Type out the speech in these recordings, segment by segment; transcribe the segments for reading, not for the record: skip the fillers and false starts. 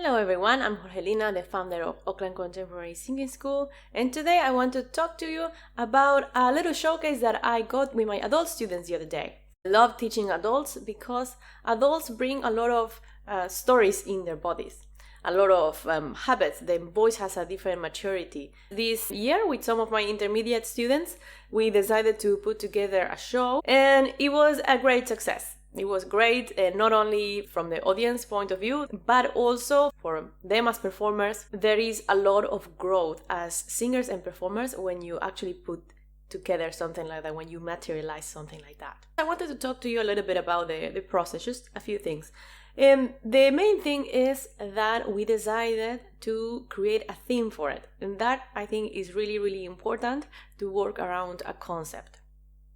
Hello everyone, I'm Jorgelina, the founder of Auckland Contemporary Singing School, and today I want to talk to you about a little showcase that I got with my adult students the other day. I love teaching adults because adults bring a lot of stories in their bodies, a lot of habits. The voice has a different maturity. This year, with some of my intermediate students, we decided to put together a show, and it was a great success. It was great, not only from the audience point of view, but also for them as performers. There is a lot of growth as singers and performers when you actually put together something like that, when you materialize something like that. I wanted to talk to you a little bit about the process, just a few things. The main thing is that we decided to create a theme for it. And that, I think, is really, really important to work around a concept.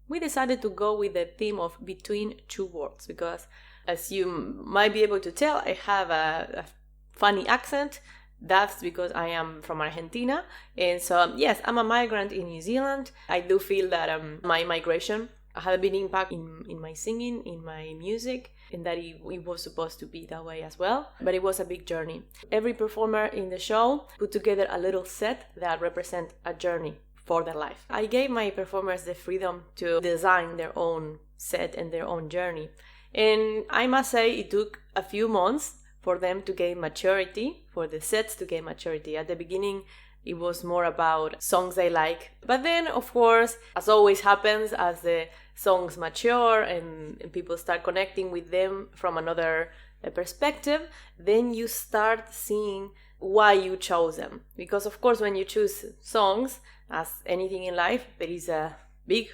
We decided to go with the theme of between two worlds because, as you might be able to tell, I have a funny accent. That's because I am from Argentina. And so, yes, I'm a migrant in New Zealand. I do feel that my migration had a big impact in my singing, in my music, and that it was supposed to be that way as well. But it was a big journey. Every performer in the show put together a little set that represents a journey for their life. I gave my performers the freedom to design their own set and their own journey. And I must say it took a few months for them to gain maturity, for the sets to gain maturity. At the beginning, it was more about songs they like. But then, of course, as always happens, as the songs mature and people start connecting with them from another perspective, then you start seeing why you chose them. Because, of course, when you choose songs, as anything in life, there is a big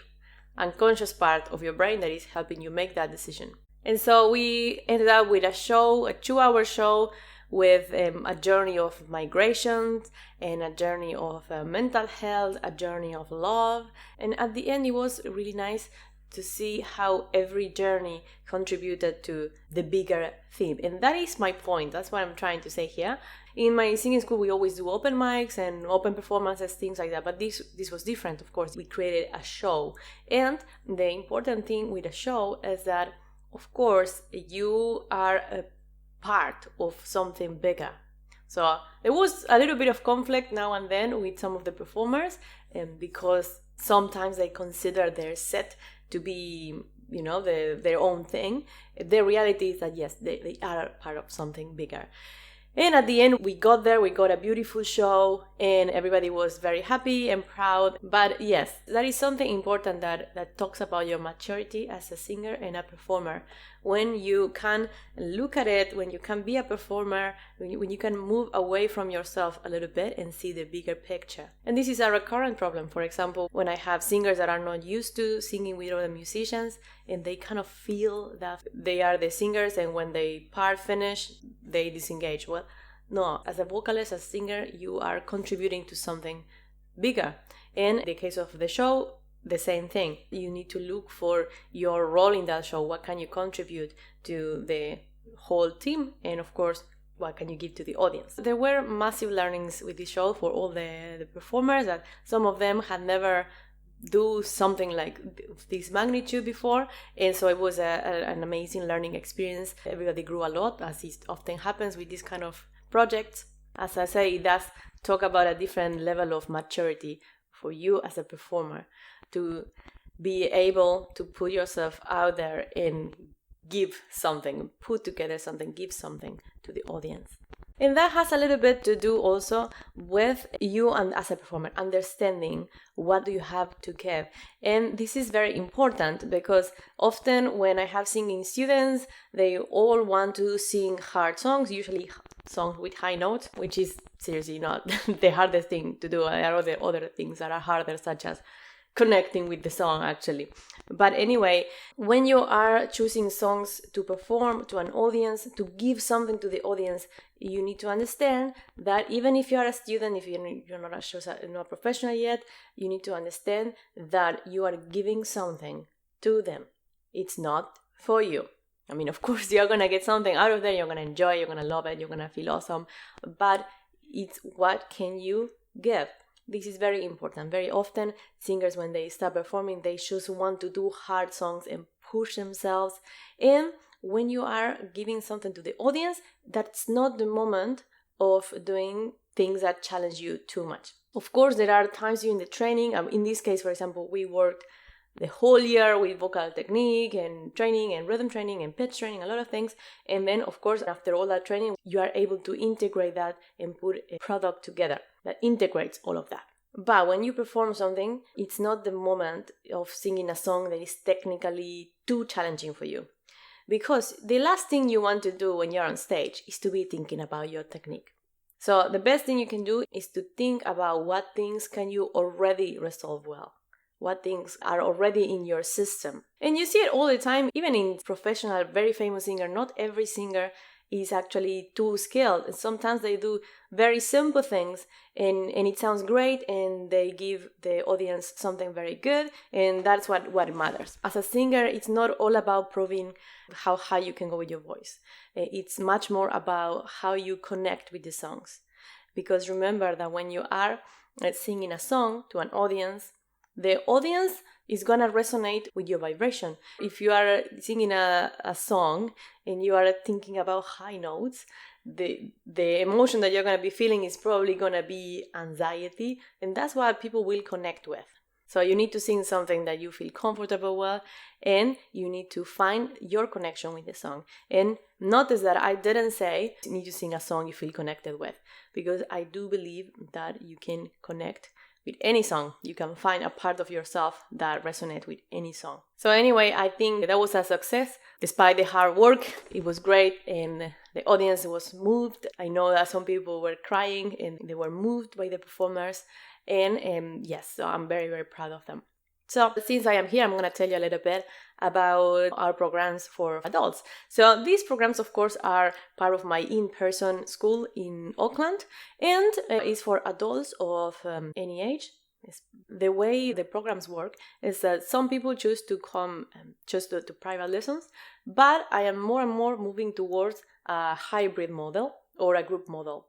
unconscious part of your brain that is helping you make that decision. And so we ended up with a show, a 2-hour show with a journey of migrations and a journey of mental health, a journey of love. And at the end, it was really nice to see how every journey contributed to the bigger theme. And that is my point. That's what I'm trying to say here. In my singing school, we always do open mics and open performances, things like that. But this was different, of course. We created a show. And the important thing with a show is that, of course, you are a part of something bigger. So there was a little bit of conflict now and then with some of the performers, because sometimes they consider their set to be, their own thing. The reality is that, yes, they are part of something bigger. And at the end, we got there, we got a beautiful show, and everybody was very happy and proud. But yes, that is something important that talks about your maturity as a singer and a performer. When you can look at it, when you can be a performer, when you can move away from yourself a little bit and see the bigger picture. And this is a recurrent problem. For example, when I have singers that are not used to singing with other musicians, and they kind of feel that they are the singers, and when they part finish, they disengage. Well, no, as a vocalist, as a singer, you are contributing to something bigger. In the case of the show, the same thing. You need to look for your role in that show. What can you contribute to the whole team? And of course, what can you give to the audience? There were massive learnings with this show for all the performers, that some of them had never do something like this magnitude before, and so it was an amazing learning experience. Everybody grew a lot, as it often happens with this kind of projects. As I say, it does talk about a different level of maturity for you as a performer to be able to put yourself out there and give something, put together something, give something to the audience. And that has a little bit to do also with you and as a performer, understanding what do you have to give. And this is very important because often when I have singing students, they all want to sing hard songs, usually songs with high notes, which is seriously not the hardest thing to do. There are other things that are harder, such as connecting with the song, actually. But anyway, when you are choosing songs to perform to an audience, to give something to the audience, you need to understand that even if you are a student, if you're not a professional yet, you need to understand that you are giving something to them. It's not for you. I mean, of course, you're going to get something out of there. You're going to enjoy, you're going to love it, you're going to feel awesome. But it's what can you give? This is very important. Very often, singers, when they start performing, they just want to do hard songs and push themselves. And when you are giving something to the audience, that's not the moment of doing things that challenge you too much. Of course, there are times during the training, in this case, for example, we worked the whole year with vocal technique and training and rhythm training and pitch training, a lot of things. And then, of course, after all that training, you are able to integrate that and put a product together that integrates all of that. But when you perform something, it's not the moment of singing a song that is technically too challenging for you. Because the last thing you want to do when you're on stage is to be thinking about your technique. So the best thing you can do is to think about what things can you already resolve well. What things are already in your system. And you see it all the time, even in professional, very famous singer. Not every singer is actually too skilled. And sometimes they do very simple things and it sounds great and they give the audience something very good, and that's what matters. As a singer, it's not all about proving how high you can go with your voice. It's much more about how you connect with the songs. Because remember that when you are singing a song to an audience, the audience is gonna resonate with your vibration. If you are singing a song and you are thinking about high notes, the emotion that you're gonna be feeling is probably gonna be anxiety, and that's what people will connect with. So you need to sing something that you feel comfortable with, and you need to find your connection with the song. And notice that I didn't say you need to sing a song you feel connected with, because I do believe that you can connect with any song. You can find a part of yourself that resonates with any song. So anyway, I think that was a success. Despite the hard work, it was great and the audience was moved. I know that some people were crying and they were moved by the performers. And yes, so I'm very, very proud of them. So since I am here, I'm going to tell you a little bit about our programs for adults. So these programs, of course, are part of my in-person school in Auckland, and is for adults of any age. The way the programs work is that some people choose to come just to private lessons, but I am more and more moving towards a hybrid model or a group model.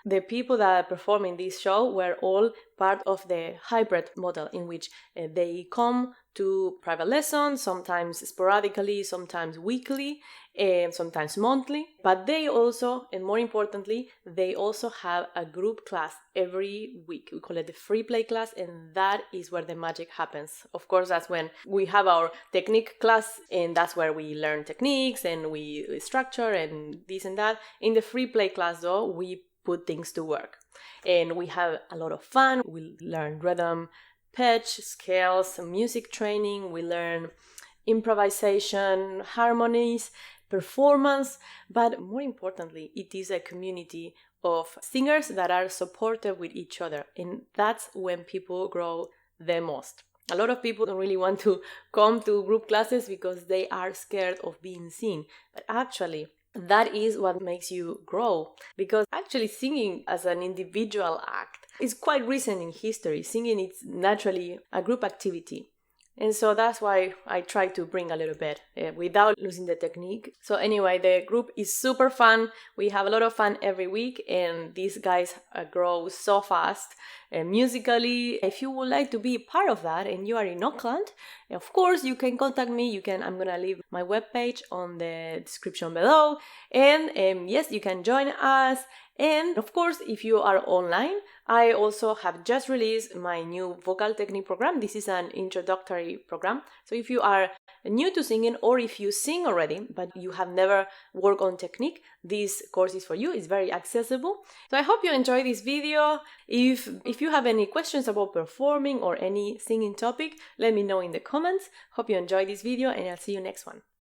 The people that perform in this show were all part of the hybrid model, in which they come to private lessons, sometimes sporadically, sometimes weekly, and sometimes monthly. But they also, and more importantly, they also have a group class every week. We call it the free play class, and that is where the magic happens. Of course, that's when we have our technique class, and that's where we learn techniques and we structure and this and that. In the free play class, though, we put things to work and we have a lot of fun. We learn rhythm, pitch, scales, music training. We learn improvisation, harmonies, performance, but more importantly, it is a community of singers that are supportive with each other, and that's when people grow the most. A lot of people don't really want to come to group classes because they are scared of being seen, but actually that is what makes you grow, because actually singing as an individual act is quite recent in history. Singing is naturally a group activity. And so that's why I try to bring a little bit without losing the technique. So anyway, the group is super fun. We have a lot of fun every week, and these guys grow so fast musically. If you would like to be part of that and you are in Auckland, of course you can contact me. I'm gonna leave my webpage on the description below, and yes, you can join us. And of course, if you are online, I also have just released my new vocal technique program. This is an introductory program. So if you are new to singing, or if you sing already but you have never worked on technique, this course is for you. It's very accessible. So I hope you enjoy this video. If you have any questions about performing or any singing topic, let me know in the comments. Hope you enjoy this video, and I'll see you next one.